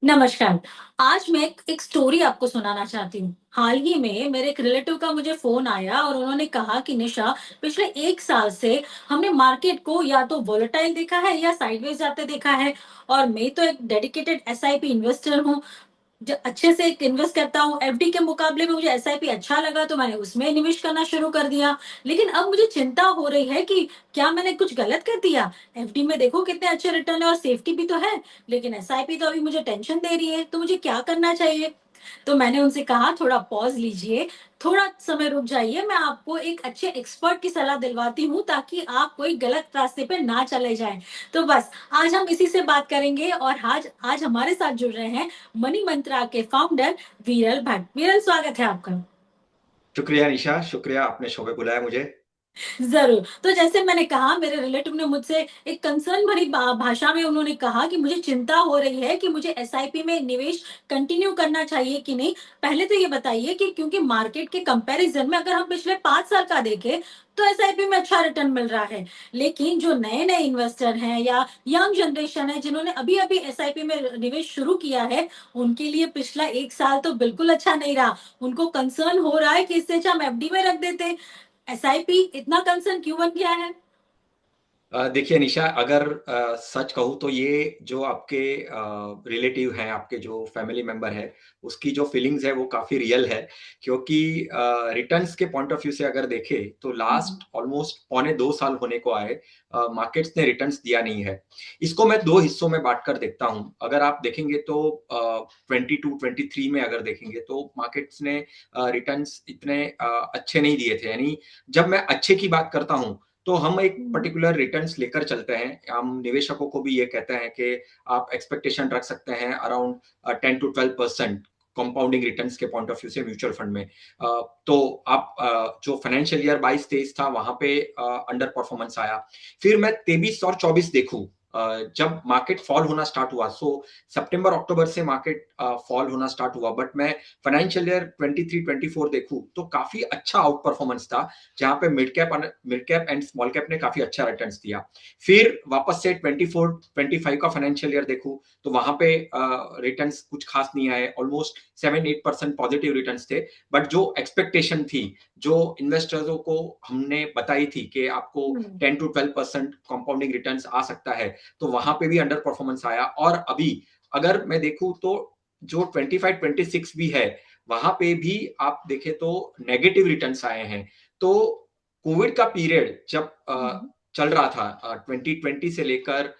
नमस्कार। आज मैं एक स्टोरी आपको सुनाना चाहती हूँ। हाल ही में मेरे एक रिलेटिव का मुझे फ़ोन आया और उन्होंने कहा कि निशा, पिछले 1 साल से हमने मार्केट को या तो वोलेटाइल देखा है या साइडवेज़ जाते देखा है और मैं तो एक डेडिकेटेड एसआईपी इन्वेस्टर हूँ। अच्छे से इन्वेस्ट करता हूँ। एफडी के मुकाबले में मुझे एसआईपी अच्छा लगा तो मैंने उसमें निवेश करना शुरू कर दिया। लेकिन अब मुझे चिंता हो रही है कि क्या मैंने कुछ गलत कर दिया? एफडी में देखो कितने अच्छे रिटर्न है और सेफ्टी भी तो है, लेकिन एसआईपी तो अभी मुझे टेंशन दे रही है, तो मुझे क्या करना चाहिए? तो मैंने उनसे कहा थोड़ा पॉज़ लीजिए, थोड़ा समय रुक जाइए, मैं आपको एक अच्छे एक्सपर्ट की सलाह दिलवाती हूँ ताकि आप कोई गलत रास्ते पे ना चले जाएँ। तो बस आज हम इसी से बात करेंगे और आज आज हमारे साथ जुड़ रहे हैं मनी मंत्रा के फाउंडर वीरल भट्ट। वीरल, स्वागत है आपका। शुक्रिया निशा, शुक्रिया आपने शो पे बुलाया मुझे। ज़रूर। तो जैसे मैंने कहा, मेरे रिलेटिव ने मुझसे एक कंसर्न भरी भाषा में उन्होंने कहा कि मुझे चिंता हो रही है कि मुझे एसआईपी में निवेश कंटिन्यू करना चाहिए कि नहीं? पहले तो ये बताइए कि क्योंकि मार्केट के कंपैरिज़न में अगर हम पिछले 5 साल का देखें, तो एसआईपी में अच्छा रिटर्न मिल रहा है। लेकिन जो नए-नए इन्वेस्टर हैं या यंग जनरेशन है जिन्होंने अभी-अभी एसआईपी में निवेश शुरू किया है, उनके लिए पिछला 1 साल तो बिल्कुल अच्छा नहीं रहा। उनको कंसर्न हो रहा है कि इससे अच्छा हम एफडी में रख देते। एसआईपी इतना कंसर्न क्यों बन गया है? देखिए निशा, अगर सच कहूँ तो ये जो आपके रिलेटिव हैं, आपके जो फैमिली मेंबर है, उसकी जो फीलिंग्स है वो काफ़ी रियल है। क्योंकि रिटर्न्स के पॉइंट ऑफ व्यू से अगर देखें तो हुँ, हुँ। लास्ट ऑलमोस्ट पौने 2 साल होने को आए, मार्केट्स ने रिटर्न्स दिया नहीं है। इसको मैं 2 हिस्सों में बाँट कर देखता हूँ। अगर आप देखेंगे तो 22-23 में अगर देखेंगे तो मार्केट्स ने रिटर्न्स इतने अच्छे नहीं दिए थे। यानी जब मैं अच्छे की बात करता हूँ, तो हम एक हुँ, पर्टिकुलर रिटर्न्स लेकर चलते हैं। हम निवेशकों को भी ये कहते हैं कि आप एक्सपेक्टेशन रख सकते हैं अराउंड 10 टू 12% कंपाउंडिंग रिटर्न्स के पॉइंट ऑफ व्यू से म्यूचुअल फंड में। तो आप जो फाइनेंशियल ईयर 22-23 था वहां पे अंडर परफॉर्मेंस आया। फिर मैं 23 और 24 देखूं, जब मार्केट फॉल होना स्टार्ट हुआ, सो सितंबर अक्टूबर से मार्केट फॉल होना स्टार्ट हुआ, बट मैं फाइनेंशियल ईयर 23-24 देखूं तो काफी अच्छा आउट परफॉर्मेंस था, जहां पे mid cap and small cap ने काफी अच्छा रिटर्न्स दिया। फिर वापस से 24-25 का फाइनेंशियल ईयर देखूं तो वहां पे रिटर्न्स कुछ खास नहीं आए, ऑलमोस्ट 7-8% पॉजिटिव रिटर्न्स थे। बट जो एक्सपेक्टेशन थी, जो इन्वेस्टर्सों को हमने बताई थी कि आपको हुँ। 10 to 12% कंपाउंडिंग रिटर्न्स आ सकता है, तो वहां पे भी अंडर परफॉर्मेंस आया। और अभी अगर मैं देखूं तो जो 25-26 भी है, वहां पे भी आप देखें तो नेगेटिव रिटर्न्स आए हैं। तो कोविड का पीरियड जब हुँ, चल रहा था, 2020 से लेकर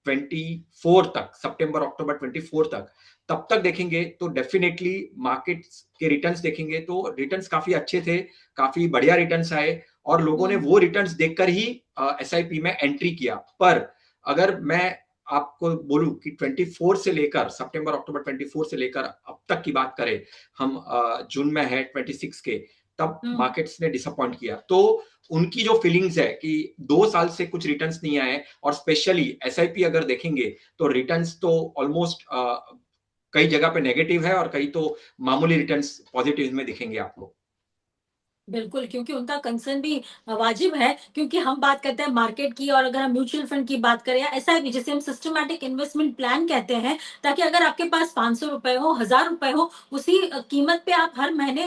24 तक, सितंबर अक्टूबर 24 तक, तब तक देखेंगे तो डेफिनेटली मार्केट्स के रिटर्न्स देखेंगे तो रिटर्न्स काफी अच्छे थे, काफी बढ़िया रिटर्न्स आए और लोगों ने हुँ। वो रिटर्न्स देखकर ही एसआईपी में एंट्री किया। पर अगर मैं आपको बोलूं कि 24 से लेकर सितंबर अक्टूबर 24 से लेकर अब तक की बात करें, हम जून में है 26 के, तब हुँ। मार्केट्स ने डिसअपॉइंट किया। तो उनकी जो फीलिंग्स है कि 2 साल से कुछ रिटर्न्स नहीं आए, और स्पेशली एसआईपी अगर देखेंगे तो रिटर्न्स तो ऑलमोस्ट कई जगह पे नेगेटिव है और कई तो मामूली रिटर्न्स पॉजिटिव में दिखेंगे आपको। बिल्कुल, क्योंकि उनका कंसर्न भी वाजिब है, क्योंकि हम बात करते हैं मार्केट की और अगर हम म्यूचुअल फंड की बात करें या एसआईपी जिसे हम सिस्टमैटिक इन्वेस्टमेंट प्लान कहते हैं, ताकि अगर आपके पास ₹500 हो, ₹1000 हो, उसी कीमत पे आप हर महीने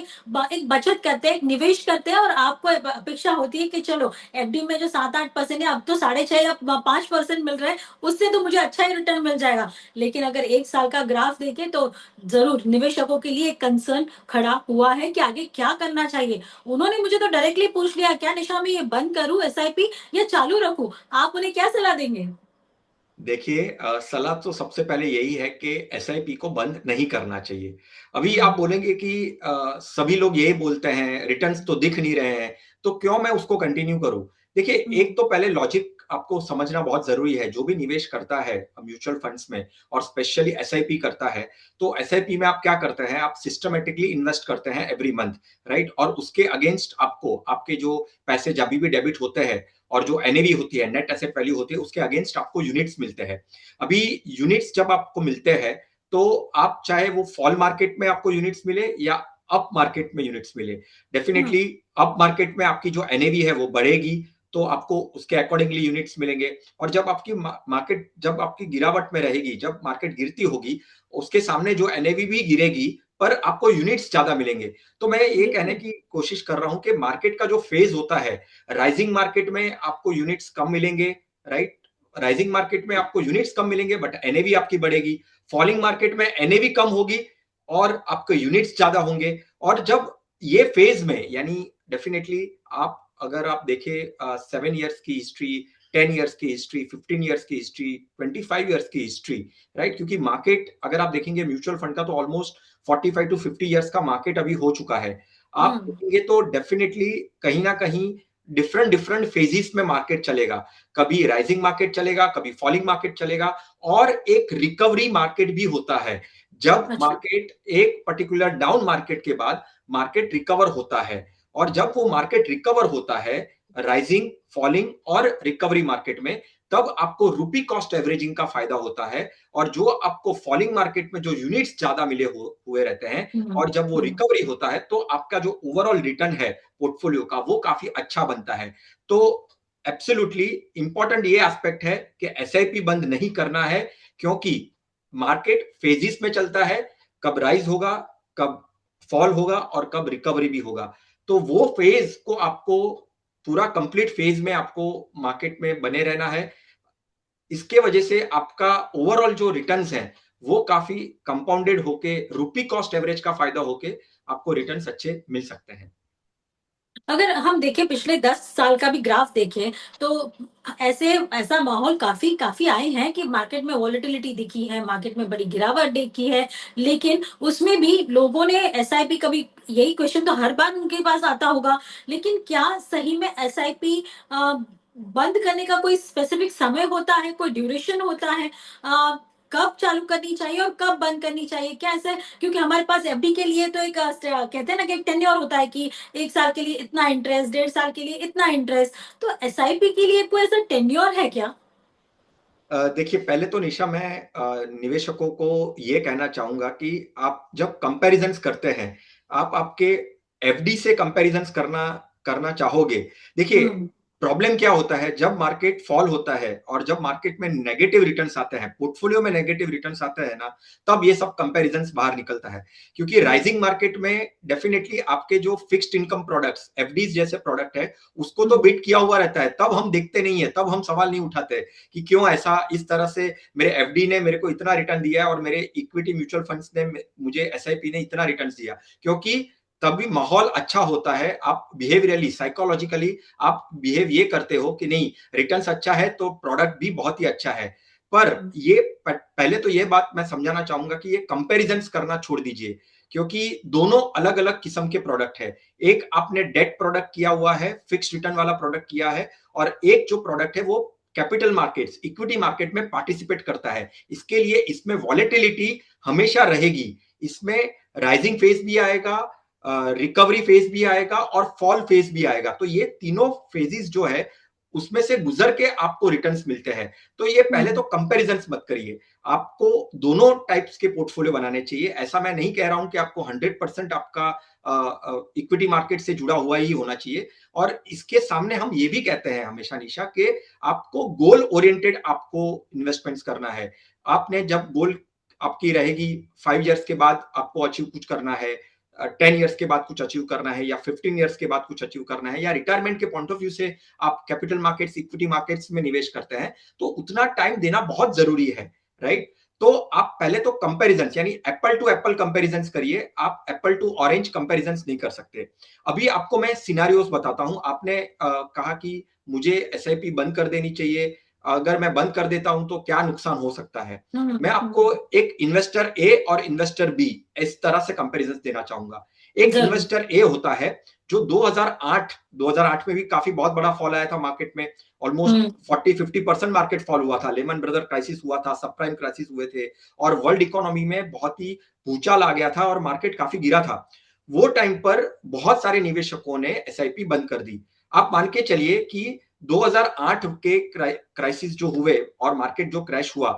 एक बचत करते हैं, एक निवेश करते हैं और आपको अपेक्षा होती है कि चलो एफडी में जो 7-8% है, अब तो 6.5 या 5% मिल रहा है, उससे तो मुझे अच्छा ही रिटर्न मिल जाएगा। लेकिन अगर 1 साल का ग्राफ देखें तो ज़रूर निवेशकों के लिए एक कंसर्न खड़ा हुआ है कि आगे क्या करना चाहिए। उन्होंने मुझे तो डायरेक्टली पूछ लिया, क्या निशा मैं ये बंद करूँ एसआईपी या चालू रखूँ? आप उन्हें क्या सलाह देंगे? देखिए, सलाह तो सबसे पहले यही है कि एसआईपी को बंद नहीं करना चाहिए। अभी हुँ, आप बोलेंगे कि सभी लोग यही बोलते हैं, रिटर्न्स तो दिख नहीं रहे हैं, तो क्यों मैं उसको कंटिन्यू करूँ? देखिए, हुँ, एक तो पहले लॉजिक आपको समझना बहुत ज़रूरी है। जो भी निवेश करता है म्यूचुअल फंड्स में और स्पेशली एसआईपी करता है, तो एसआईपी में आप क्या करते हैं, आप सिस्टमैटिकली इन्वेस्ट करते हैं एवरी मंथ, राइट? और उसके अगेंस्ट आपको आपके जो पैसे जब भी डेबिट होते हैं और जो एनएवी होती है, नेट एसेट वैल्यू होती है, उसके अगेंस्ट आपको यूनिट्स मिलते हैं। अभी यूनिट्स जब आपको मिलते हैं, तो आप चाहे वो फॉल मार्केट में आपको यूनिट्स मिले या अप मार्केट में यूनिट्स मिले, हुँ, डेफिनेटली अप मार्केट में आपकी जो एनएवी है वो बढ़ेगी। तो आपको उसके अकॉर्डिंगली यूनिट्स मिलेंगे। और जब आपकी मार्केट जब आपकी गिरावट में रहेगी, जब मार्केट गिरती होगी, उसके सामने जो एनएवी भी गिरेगी, पर आपको यूनिट्स ज्यादा मिलेंगे। तो मैं ये कहने बिल्कुल। की कोशिश कर रहा हूं कि मार्केट का जो फेज होता है, राइजिंग मार्केट में आपको यूनिट्स कम मिलेंगे, राइट? राइजिंग मार्केट में आपको यूनिट्स कम मिलेंगे बट एनएवी आपकी बढ़ेगी। फॉलिंग मार्केट में एनएवी कम होगी और आपके यूनिट्स ज्यादा होंगे। और जब ये फेज में, यानी डेफिनेटली आप अगर आप देखें 7 ईयर्स की हिस्ट्री, 10 ईयर्स की हिस्ट्री, 15 ईयर्स की हिस्ट्री, 25 ईयर्स की हिस्ट्री, राइट? क्योंकि मार्केट अगर आप देखेंगे म्यूचुअल फंड का, तो ऑलमोस्ट 45 to 50 ईयर्स का मार्केट अभी हो चुका है। आप हम्म। देखेंगे तो डेफिनेटली कहीं ना कहीं डिफरेंट डिफरेंट फेजिस में मार्केट चलेगा। कभी राइजिंग मार्केट चलेगा, कभी फॉलिंग मार्केट चलेगा, और एक रिकवरी मार्केट भी होता है। जब अच्छा। मार्केट एक पर्टिकुलर डाउन मार्केट के बाद मार्केट रिकवर होता है, और जब वो मार्केट रिकवर होता है राइजिंग, फॉलिंग और रिकवरी मार्केट में, तब आपको रूपी कॉस्ट एवरेजिंग का फायदा होता है। और जो आपको फॉलिंग मार्केट में जो यूनिट्स ज्यादा मिले हुए रहते हैं, हम्म। और जब वो हम्म। रिकवरी होता है, तो आपका जो ओवरऑल रिटर्न है पोर्टफोलियो का, वो काफी अच्छा बनता है। तो एब्सोल्युटली इंपॉर्टेंट ये एस्पेक्ट है कि एसआईपी बंद नहीं करना है, क्योंकि मार्केट फेजिस में चलता है। कब राइज होगा, कब फॉल होगा, और कब रिकवरी भी होगा। तो वो फेज को आपको, पूरा कंप्लीट फेज में आपको मार्केट में बने रहना है। इसके वजह से आपका ओवरऑल जो रिटर्न्स हैं, वो काफी कंपाउंडेड होके, रूपी कॉस्ट एवरेज का फायदा होके आपको रिटर्न्स अच्छे मिल सकते हैं। अगर हम देखें पिछले 10 साल का भी ग्राफ देखें, तो ऐसे ऐसा माहौल काफ़ी काफ़ी आए हैं कि मार्केट में वॉलेटिलिटी दिखी है, मार्केट में बड़ी गिरावट दिखी है, लेकिन उसमें भी लोगों ने एसआईपी कभी, यही क्वेश्चन तो हर बार उनके पास आता होगा, लेकिन क्या सही में एसआईपी बंद करने का कोई स्पेसिफिक समय होता है, कोई ड्यूरेशन होता है? अ, कब चालू करनी चाहिए और कब बंद करनी चाहिए? क्या ऐसा है? क्योंकि हमारे पास एफडी के लिए तो एक कहते हैं ना कि एक टेन्योर होता है कि 1 साल के लिए इतना इंटरेस्ट, 1.5 साल के लिए इतना इंटरेस्ट, तो एसआईपी के लिए कोई ऐसा टेन्योर है क्या? देखिए, पहले तो निशा मैं निवेशकों को ये कहना चाहूंगा कि आप जब कंपैरिजंस करते हैं, आप आपके एफडी से कंपैरिजंस करना करना चाहोगे। देखिए, हुँ। प्रॉब्लम क्या होता है, जब मार्केट फॉल होता है और जब मार्केट में नेगेटिव रिटर्न्स आते हैं, पोर्टफोलियो में नेगेटिव रिटर्न्स आते हैं ना, तब ये सब कंपैरिजंस बाहर निकलता है। क्योंकि राइजिंग मार्केट में डेफिनेटली आपके जो फिक्स्ड इनकम प्रोडक्ट्स, एफडीज जैसे प्रोडक्ट है, उसको तो हुँ। बीट किया हुआ रहता है, तब हम देखते नहीं है, तब हम सवाल नहीं उठाते कि क्यों ऐसा, इस तरह से मेरे एफडी ने मेरे को इतना रिटर्न दिया है और मेरे इक्विटी म्यूचुअल फंड्स ने मुझे एसआईपी ने इतना रिटर्न दिया। क्योंकि तभी माहौल अच्छा होता है। आप बिहेवियरली, साइकोलॉजिकली आप बिहेव ये करते हो कि नहीं, रिटर्न्स अच्छा है तो प्रोडक्ट भी बहुत ही अच्छा है। पर हुँ। ये पहले तो ये बात मैं समझाना चाहूंगा कि ये कंपैरिजंस करना छोड़ दीजिए, क्योंकि दोनों अलग अलग किस्म के प्रोडक्ट है। एक आपने डेट प्रोडक्ट किया हुआ है, फिक्स रिटर्न वाला प्रोडक्ट किया है, और एक जो प्रोडक्ट है वो कैपिटल मार्केट्स, इक्विटी मार्केट में पार्टिसिपेट करता है। इसके लिए इसमें वॉलेटिलिटी हमेशा रहेगी। इसमें राइजिंग फेज भी आएगा, रिकवरी फेज भी आएगा, और फॉल फेज भी आएगा। तो ये तीनों फेजेस जो है, उसमें से गुजर के आपको रिटर्न्स मिलते हैं। तो ये पहले हुँ। तो कंपैरिजंस मत करिए। आपको दोनों टाइप्स के पोर्टफोलियो बनाने चाहिए। ऐसा मैं नहीं कह रहा हूं कि आपको 100% आपका इक्विटी मार्केट से जुड़ा हुआ ही होना चाहिए। और इसके सामने हम ये भी कहते हैं हमेशा निशा, कि आपको गोल ओरिएंटेड आपको इन्वेस्टमेंट्स करना है। आपने जब गोल आपकी रहेगी 5 ईयर्स के बाद आपको अचीव कुछ करना है, 10 ईयर्स के बाद कुछ अचीव करना है, या 15 ईयर्स के बाद कुछ अचीव करना है, या रिटायरमेंट के पॉइंट ऑफ व्यू से आप कैपिटल मार्केट्स, इक्विटी मार्केट्स में निवेश करते हैं, तो उतना टाइम देना बहुत जरूरी है, राइट? तो आप पहले तो कंपैरिजंस, यानी एप्पल टू एप्पल कंपैरिजंस करिए। आप एप्पल टू ऑरेंज कंपैरिजंस नहीं कर सकते। अभी आपको मैं सिनारियोस बताता हूं। आपने कहा कि मुझे एसआईपी बंद कर देनी चाहिए, अगर मैं बंद कर देता हूं तो क्या नुकसान हो सकता है। हुँ। मैं आपको हुँ। एक इन्वेस्टर ए और इन्वेस्टर बी, इस तरह से कंपैरिजन देना चाहूंगा। एक ज़रूर। इन्वेस्टर ए होता है जो 2008 में भी काफी बहुत बड़ा फॉल आया था मार्केट में। ऑलमोस्ट हुँ। 40-50% मार्केट फॉल हुआ था। लेमन ब्रदर क्राइसिस हुआ था, सब प्राइम क्राइसिस हुए थे, और वर्ल्ड इकोनॉमी में बहुत ही भूचाल आ गया था और मार्केट काफी गिरा था। वो टाइम पर बहुत सारे निवेशकों ने एसआईपी बंद कर दी। आप मान के चलिए कि 2008 के क्राइसिस जो हुए और मार्केट जो क्रैश हुआ,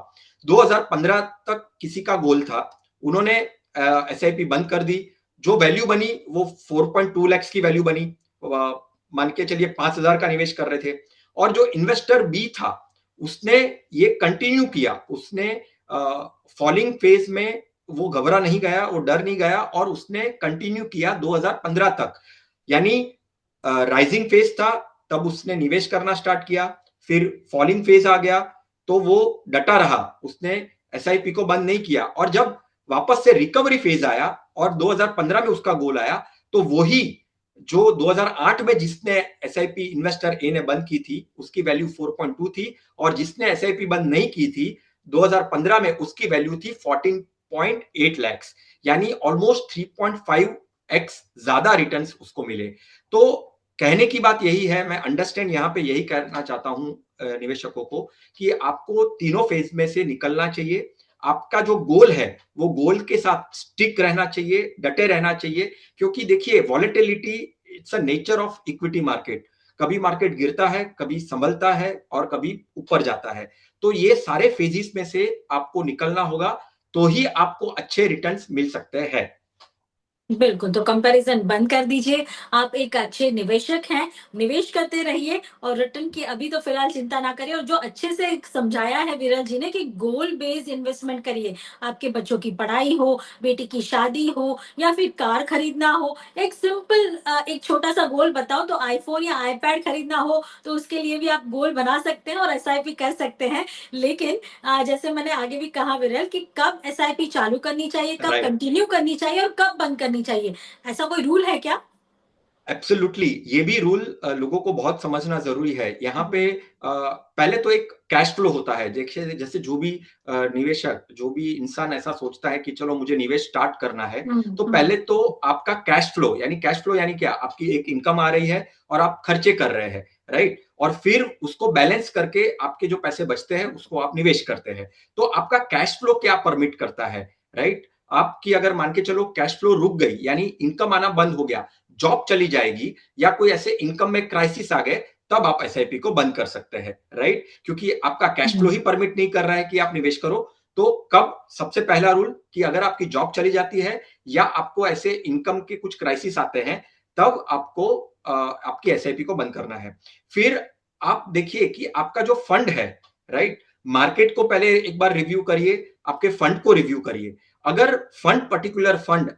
2015 तक किसी का गोल था, उन्होंने एसआईपी बंद कर दी। जो वैल्यू बनी वो 4.2 लाख की वैल्यू बनी। मान के चलिए 5,000 का निवेश कर रहे थे, और जो इन्वेस्टर बी था उसने ये कंटिन्यू किया, उसने फॉलिंग फेज में वो घबरा नहीं गया, वो डर नहीं गया, और उसने कंटिन्यू किया 2015 तक। यानी राइजिंग फेज था तब उसने निवेश करना स्टार्ट किया, फिर फॉलिंग फेज आ गया तो वो डटा रहा, उसने एसआईपी को बंद नहीं किया, और जब वापस से रिकवरी फेज आया और 2015 में उसका गोल आया, तो वही जो 2008 में जिसने एसआईपी इन्वेस्टर ए ने बंद की थी उसकी वैल्यू 4.2 थी, और जिसने एसआईपी बंद नहीं की थी 2015 में उसकी वैल्यू थी 14.8 लाख, यानी ऑलमोस्ट 3.5x ज्यादा रिटर्न्स उसको मिले। तो कहने की बात यही है, मैं अंडरस्टैंड यहां पे यही करना चाहता हूं निवेशकों को, कि आपको तीनों फेज में से निकलना चाहिए। आपका जो गोल है वो गोल के साथ स्टिक रहना चाहिए, डटे रहना चाहिए, क्योंकि देखिए volatility it's a nature of equity market. कभी मार्केट गिरता है, कभी संभलता है, और कभी ऊपर जाता है। तो ये सारे फेजिस में से आपको निकलना होगा, तो ही आपको अच्छे रिटर्न्स मिल सकते हैं। बिल्कुल, तो कंपैरिज़न बंद कर दीजिए। आप एक अच्छे निवेशक हैं, निवेश करते रहिए और रिटर्न की अभी तो फ़िलहाल चिंता ना करिए, और जो अच्छे से एक समझाया है विरल जी ने कि गोल बेस्ड इन्वेस्टमेंट करिए। आपके बच्चों की पढ़ाई हो, बेटी की शादी हो या फिर कार खरीदना हो, एक सिंपल एक छोटा-सा गोल बताओ, तो आईफ़ोन या आईपैड खरीदना हो, तो उसके लिए भी आप गोल बना सकते हैं और एसआईपी कर सकते हैं। लेकिन जैसे मैंने आगे भी कहा विरल कि कब एसआईपी चालू करनी चाहिए, कब राइट। कंटिन्यू करनी चाहिए और कब बंद करनी चाहिए, ऐसा कोई रूल है क्या? एब्सोल्युटली, ये भी रूल लोगों को बहुत समझना जरूरी है। यहाँ हुँ, पे पहले तो एक कैश फ्लो होता है। देखिए, जैसे जो भी निवेशक, जो भी इंसान ऐसा सोचता है कि चलो मुझे निवेश स्टार्ट करना है, हुँ, तो हुँ, पहले तो आपका कैश फ्लो यानी क्या, आपकी एक इनकम आ रही है और आप खर्चे कर रहे हैं, राइट, और फिर उसको बैलेंस करके आपके जो पैसे बचते हैं उसको आप निवेश करते हैं। तो आपका कैश फ्लो क्या परमिट करता है, राइट। आपकी अगर मान के चलो कैश फ्लो रुक गई, यानी इनकम आना बंद हो गया, जॉब चली जाएगी, या कोई ऐसे इनकम में क्राइसिस आ गए, तब आप एसआईपी को बंद कर सकते हैं, राइट, क्योंकि आपका कैश फ्लो हुँ, ही परमिट नहीं कर रहा है कि आप निवेश करो। तो कब, सबसे पहला रूल कि अगर आपकी जॉब चली जाती है या आपको ऐसे इनकम के कुछ क्राइसिस आते हैं, तब आपको आपकी एसआईपी को बंद करना है। फिर आप देखिए कि आपका जो फंड है, राइट, मार्केट को पहले एक बार रिव्यू करिए, आपके फंड को रिव्यू करिए। अगर particular fund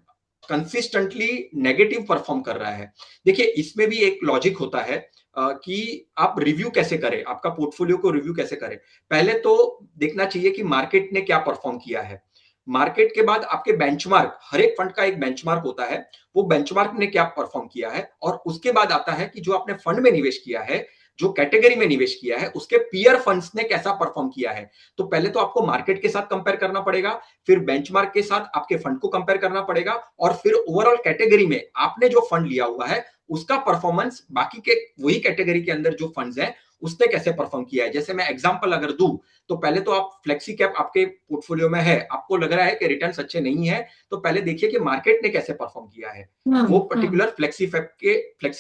consistently negative perform कर रहा है, देखिए इसमें भी एक लॉजिक होता है कि आप रिव्यू कैसे करें, आपका पोर्टफोलियो को रिव्यू कैसे करें। पहले तो देखना चाहिए कि मार्केट ने क्या परफॉर्म किया है। मार्केट के बाद आपके बेंचमार्क, हर एक फंड का एक बेंचमार्क होता है, वो बेंचमार्क ने क्या परफॉर्म किया है, और उसके बाद आता है कि जो आपने फंड में निवेश किया है, जो कैटेगरी में निवेश किया है, उसके पीयर फंड्स ने कैसा परफॉर्म किया है। तो पहले तो आपको मार्केट के साथ कंपेयर करना पड़ेगा, फिर बेंचमार्क के साथ आपके फंड को कंपेयर करना पड़ेगा, और फिर ओवरऑल कैटेगरी में आपने जो फंड लिया हुआ है उसका परफॉर्मेंस बाकी के वही कैटेगरी के अंदर जो फंड्स हैं उसने कैसे परफॉर्म किया है। जैसे मैं एग्जांपल अगर दूं, तो पहले तो आप फ्लेक्सी कैप आपके पोर्टफोलियो में है, आपको लग रहा है कि रिटर्न्स अच्छे नहीं है, तो पहले देखिए कि मार्केट ने कैसे परफॉर्म किया है हुँ, वो हुँ, पर्टिकुलर फ्लेक्सी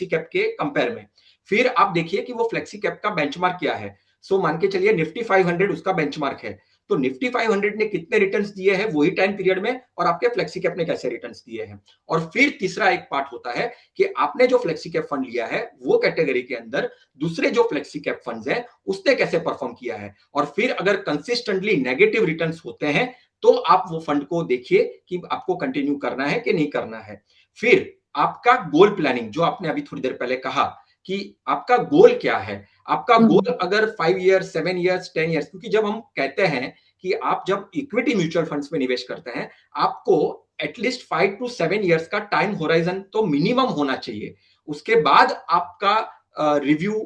कैप के कंपेयर में। फिर आप देखिए कि वो फ्लेक्सी कैप का बेंचमार्क क्या है। सो मान के चलिए निफ्टी 500 उसका बेंचमार्क है, तो निफ्टी 500 ने कितने रिटर्न्स दिए हैं वही टाइम पीरियड में, और आपके फ्लेक्सी कैप ने कैसे रिटर्न्स दिए हैं। और फिर तीसरा एक पार्ट होता है कि आपने जो फ्लेक्सी कैप फंड लिया है वो कैटेगरी के अंदर दूसरे जो फ्लेक्सी कैप फंड्स हैं उसने कैसे परफॉर्म किया है, और फिर अगर कंसिस्टेंटली नेगेटिव रिटर्न्स होते हैं तो आप वो फंड को देखिए कि आपको कंटिन्यू करना है कि नहीं करना है। फिर आपका गोल प्लानिंग, जो आपने अभी थोड़ी देर पहले कहा कि आपका गोल क्या है। आपका हुँ, गोल अगर 5 ईयर्स, 7 ईयर्स, 10 ईयर्स, क्योंकि जब हम कहते हैं कि आप जब इक्विटी म्यूचुअल फंड्स में निवेश करते हैं, आपको एटलीस्ट 5 to 7 ईयर्स का टाइम होराइजन तो मिनिमम होना चाहिए। उसके बाद आपका रिव्यू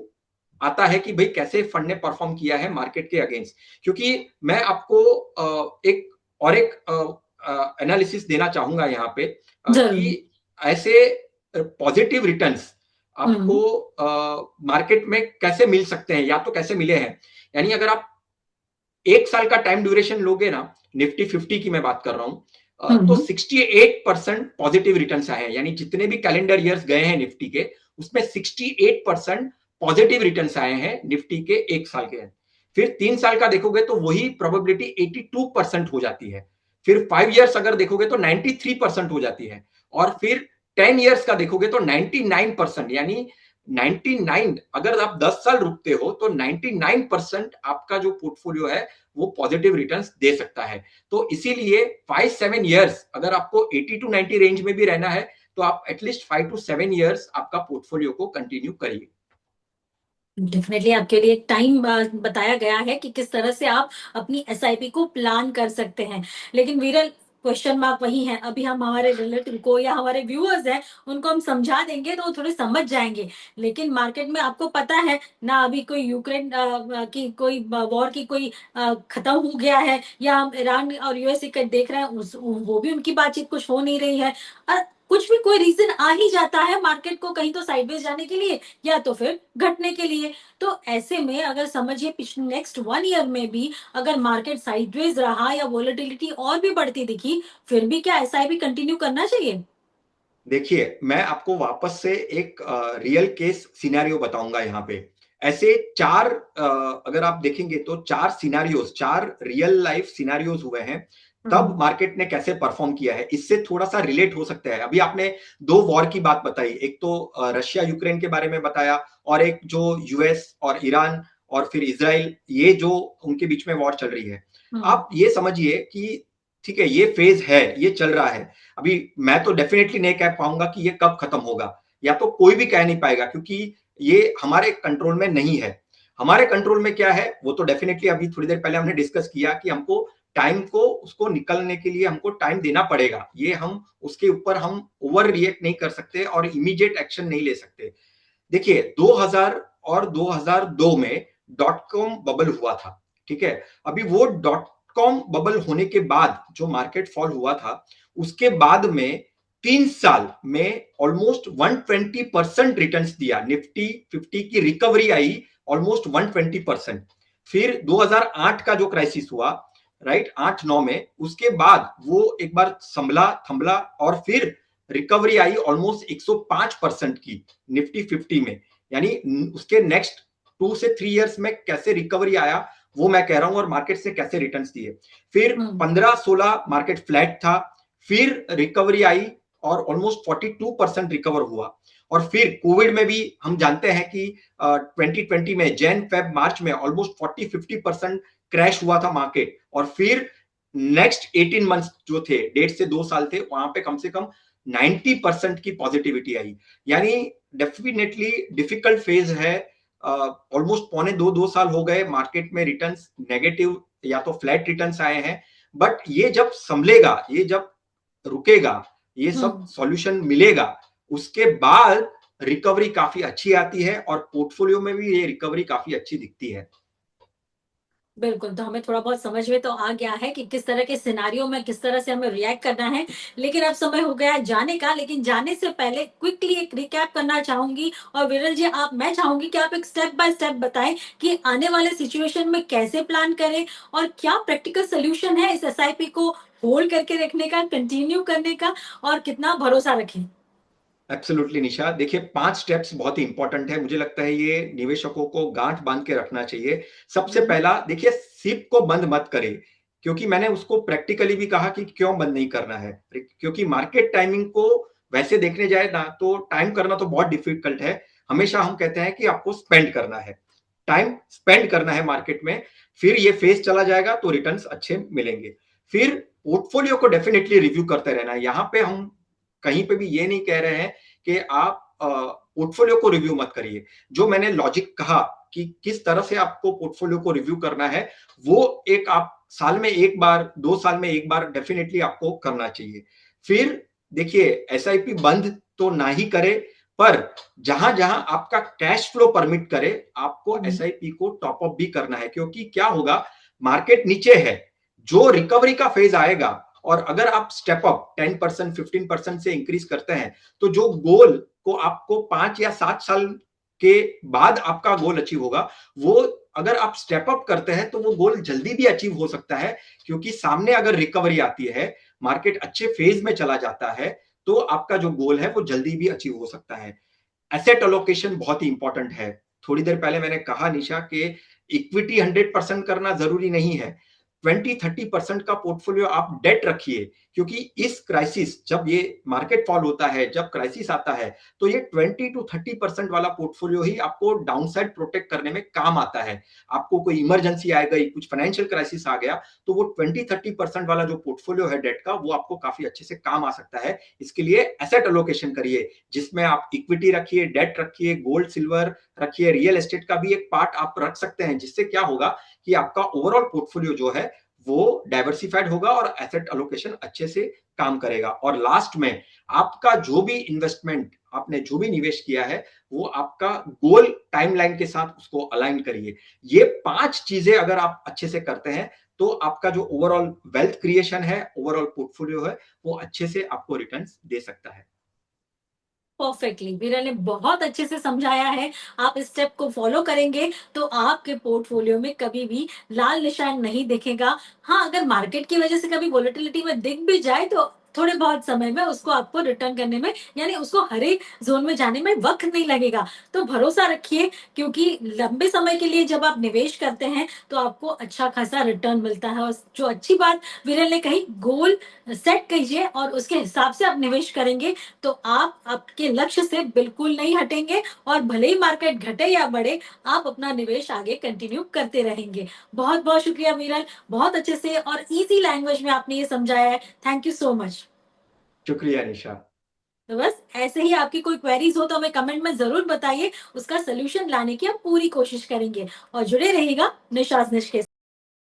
आता है कि भाई कैसे फंड ने परफॉर्म किया है मार्केट के अगेंस्ट। क्योंकि मैं आपको एक एनालिसिस देना चाहूंगा यहाँ पे, ज़रूर। कि ऐसे पॉजिटिव रिटर्न्स आपको हुँ, मार्केट में कैसे मिल सकते हैं, या तो कैसे मिले हैं। यानी अगर आप 1 साल का टाइम ड्यूरेशन लोगे ना, निफ्टी 50 की मैं बात कर रहा हूं, तो हुँ, 68% पॉजिटिव रिटर्न्स आए हैं। यानी जितने भी कैलेंडर ईयर्स गए हैं निफ्टी के, उसमें 68% पॉजिटिव रिटर्न्स आए हैं निफ्टी के 1 साल के। फिर 3 साल का देखोगे तो वही प्रोबेबिलिटी 82% हो जाती है। फिर 5 ईयर्स अगर देखोगे तो 93% हो जाती है, और फिर 10 ईयर्स का देखोगे तो 99%, यानी 99, अगर आप 10 साल रुकते हो तो 99% आपका जो पोर्टफोलियो है वो पॉजिटिव रिटर्न्स दे सकता है। तो इसीलिए 5-7 इयर्स अगर आपको 80 टू 90 रेंज में भी रहना है तो आप एटलीस्ट 5 टू 7 इयर्स आपका पोर्टफोलियो को कंटिन्यू करिए। डेफिनेटली आपके लिए एक टाइम बताया गया है कि किस तरह से आप अपनी एसआईपी को प्लान कर सकते हैं। लेकिन विरल, क्वेश्चन मार्क वही है। अभी हम हमारे रिलेटिव को या हमारे व्यूअर्स हैं, उनको हम समझा देंगे तो वो थोड़े समझ जाएँगे। लेकिन मार्केट में आपको पता है ना, अभी कोई यूक्रेन की कोई वॉर की कोई खत्म हो गया है, या हम ईरान और यूएसए का देख रहे हैं, उस वो भी उनकी बातचीत कुछ हो नहीं रही है। कुछ भी कोई रीज़न आ ही जाता है मार्केट को कहीं तो साइडवेज़ जाने के लिए या तो फिर घटने के लिए। तो ऐसे में अगर समझिए पिछले नेक्स्ट 1 ईयर में भी अगर मार्केट साइडवेज रहा या वोलेटिलिटी और भी बढ़ती दिखी, फिर भी क्या एसआईपी कंटिन्यू करना चाहिए? देखिए, मैं आपको वापस से एक रियल केस सिनेरियो बताऊँगा यहाँ पे। ऐसे 4 अगर आप देखेंगे तो 4 सिनेरियोज़, 4 रियल लाइफ सिनेरियोज़ हुए हैं, तब हुँ, मार्केट ने कैसे परफ़ॉर्म किया है, इससे थोड़ा-सा रिलेट हो सकता है। अभी आपने 2 वॉर की बात बताई, एक तो रशिया यूक्रेन के बारे में बताया और एक जो यूएस और ईरान और फिर इज़राइल, ये जो उनके बीच में वॉर चल रही है। हुँ, आप ये समझिए कि ठीक है, ये फ़ेज़ है, ये चल रहा है। अभी मैं तो डेफिनेटली नहीं कह पाऊंगा कि ये कब खत्म होगा, या तो कोई भी कह नहीं पाएगा, क्योंकि ये हमारे कंट्रोल में नहीं है। हमारे कंट्रोल में क्या है वो तो डेफिनेटली अभी थोड़ी देर पहले हमने डिस्कस किया कि हमको टाइम को उसको निकलने के लिए हमको टाइम देना पड़ेगा। ये हम उसके ऊपर हम ओवर रिएक्ट नहीं कर सकते और इमीडिएट एक्शन नहीं ले सकते। देखिए 2000 और 2002 में डॉट कॉम बबल हुआ था, ठीक है। अभी वो डॉट कॉम बबल होने के बाद जो मार्केट फॉल हुआ था, उसके बाद में 3 साल में ऑलमोस्ट 120% रिटर्न्स दिया। निफ्टी 50 की रिकवरी आई ऑलमोस्ट 120%। फिर 2008 का जो क्राइसिस हुआ, राइट, 8-9 में, उसके बाद वो एक बार संभला थंभला और फिर रिकवरी आई ऑलमोस्ट 105% की निफ्टी 50 में। यानी उसके नेक्स्ट 2 से 3 इयर्स में कैसे रिकवरी आया वो मैं कह रहा हूं, और मार्केट से कैसे रिटर्न्स दिए। फिर हुँ, 15-16 मार्केट फ्लैट था, फिर रिकवरी आई और ऑलमोस्ट 42% रिकवर हुआ। और फिर कोविड में भी हम जानते हैं कि 2020 में जैन फेब मार्च में ऑलमोस्ट 40-50% क्रैश हुआ था मार्केट। और फिर नेक्स्ट 18 मंथ्स जो थे, 1.5 से 2 साल थे, वहां पे कम से कम 90% की पॉजिटिविटी आई। यानी डेफिनेटली डिफिकल्ट फेज है। ऑलमोस्ट पौने 2 साल हो गए मार्केट में रिटर्न्स नेगेटिव या तो फ्लैट रिटर्न्स आए हैं। बट ये जब संभलेगा, ये जब रुकेगा, ये सब हुँ। सॉल्यूशन मिलेगा, उसके बाद रिकवरी काफी अच्छी आती है और पोर्टफोलियो में भी ये रिकवरी काफी अच्छी दिखती है। बिल्कुल, तो हमें थोड़ा बहुत समझ में तो आ गया है कि किस तरह के सिनेरियो में किस तरह से हमें रिएक्ट करना है। लेकिन अब समय हो गया है जाने का, लेकिन जाने से पहले क्विकली एक रिकैप करना चाहूँगी। और विरल जी, आप मैं चाहूँगी कि आप एक स्टेप बाय स्टेप बताएँ कि आने वाले सिचुएशन में कैसे प्लान करें और क्या प्रैक्टिकल सॉल्यूशन है इस एसआईपी को होल्ड करके रखने का, कंटिन्यू करने का, और कितना भरोसा रखें? एब्सोल्युटली निशा, देखिए 5 स्टेप्स बहुत ही इंपॉर्टेंट है। मुझे लगता है ये निवेशकों को गांठ बांध के रखना चाहिए। सबसे हुँ, पहला देखिए, सिप को बंद मत करें, क्योंकि मैंने उसको प्रैक्टिकली भी कहा कि क्यों बंद नहीं करना है। क्योंकि मार्केट टाइमिंग को वैसे देखने जाए ना तो टाइम करना तो बहुत डिफिकल्ट है। हमेशा हम कहते हैं कि आपको स्पेंड करना है, टाइम स्पेंड करना है मार्केट में। फिर ये फेज चला जाएगा तो रिटर्न्स अच्छे मिलेंगे। फिर पोर्टफोलियो को डेफिनेटली रिव्यू करते रहना है। यहाँ पे हम कहीं पे भी ये नहीं कह रहे हैं कि आप पोर्टफोलियो को रिव्यू मत करिए। जो मैंने लॉजिक कहा कि किस तरह से आपको पोर्टफोलियो को रिव्यू करना है, वो एक आप साल में 1 बार, 2 साल में 1 बार डेफिनिटली आपको करना चाहिए। फिर देखिए, एसआईपी बंद तो ना ही करे, पर जहां-जहां आपका कैश फ्लो परमिट करे, आपको हुँ, एसआईपी को टॉप अप भी करना है। क्योंकि क्या होगा, मार्केट नीचे है, जो रिकवरी का फेज आएगा, और अगर आप स्टेप अप 10% 15% से इंक्रीज करते हैं, तो जो गोल को आपको 5 या 7 साल के बाद आपका गोल अचीव होगा, वो अगर आप स्टेप अप करते हैं तो वो गोल जल्दी भी अचीव हो सकता है। क्योंकि सामने अगर रिकवरी आती है, मार्केट अच्छे फेज में चला जाता है, तो आपका जो गोल है वो जल्दी भी अचीव हो सकता है। एसेट अलोकेशन बहुत ही इंपॉर्टेंट है। थोड़ी देर पहले मैंने कहा निशा, कि इक्विटी 100% करना जरूरी नहीं है। 20-30% का पोर्टफोलियो आप डेट रखिए, क्योंकि इस क्राइसिस जब ये मार्केट फॉल होता है, जब क्राइसिस आता है, तो ये 20-30% वाला पोर्टफोलियो ही आपको डाउनसाइड प्रोटेक्ट करने में काम आता है। आपको कोई इमरजेंसी आ गई, कुछ फाइनेंशियल क्राइसिस आ गया, तो वो 20-30% वाला जो पोर्टफोलियो है डेट का, वो आपको काफ़ी अच्छे से काम आ सकता है। इसके लिए एसेट एलोकेशन करिए, जिसमें आप इक्विटी रखिए, डेट रखिए, गोल्ड, सिल्वर रखिए, रियल एस्टेट का भी एक पार्ट आप रख सकते हैं, जिससे क्या होगा कि आपका ओवरऑल पोर्टफोलियो जो है वो डाइवर्सिफाइड होगा और एसेट एलोकेशन अच्छे से काम करेगा। और लास्ट में आपका जो भी इन्वेस्टमेंट, आपने जो भी निवेश किया है, वो आपका गोल टाइमलाइन के साथ उसको अलाइन करिए। ये 5 चीजें अगर आप अच्छे से करते हैं, तो आपका जो ओवरऑल वेल्थ क्रिएशन है, ओवरऑल पोर्टफोलियो है, वो अच्छे से आपको रिटर्न्स दे सकता है। परफेक्टली, विरल ने बहुत अच्छे से समझाया है। आप इस स्टेप को फॉलो करेंगे तो आपके पोर्टफोलियो में कभी भी लाल निशान नहीं दिखेगा। हाँ, अगर मार्केट की वजह से कभी वोलेटिलिटी में दिख भी जाए तो थोड़े बहुत समय में उसको आपको रिटर्न करने में, यानी उसको हरे जोन में जाने में वक्त नहीं लगेगा। तो भरोसा रखिए, क्योंकि लंबे समय के लिए जब आप निवेश करते हैं तो आपको अच्छा खासा रिटर्न मिलता है। और जो अच्छी बात विरल ने कही, गोल सेट कीजिए और उसके हिसाब से आप निवेश करेंगे तो आप आपके लक्ष्य से बिल्कुल नहीं हटेंगे, और भले ही मार्केट घटे या बढ़े, आप अपना निवेश आगे कंटिन्यू करते रहेंगे। बहुत बहुत शुक्रिया मीरल, बहुत अच्छे से और इजी लैंग्वेज में आपने ये समझाया है। Thank you so much. शुक्रिया निशा। तो बस ऐसे ही आपकी कोई क्वेरीज हो तो हमें कमेंट में जरूर बताइए, उसका सोल्यूशन लाने की हम पूरी कोशिश करेंगे। और जुड़े रहिएगा निशाज निश के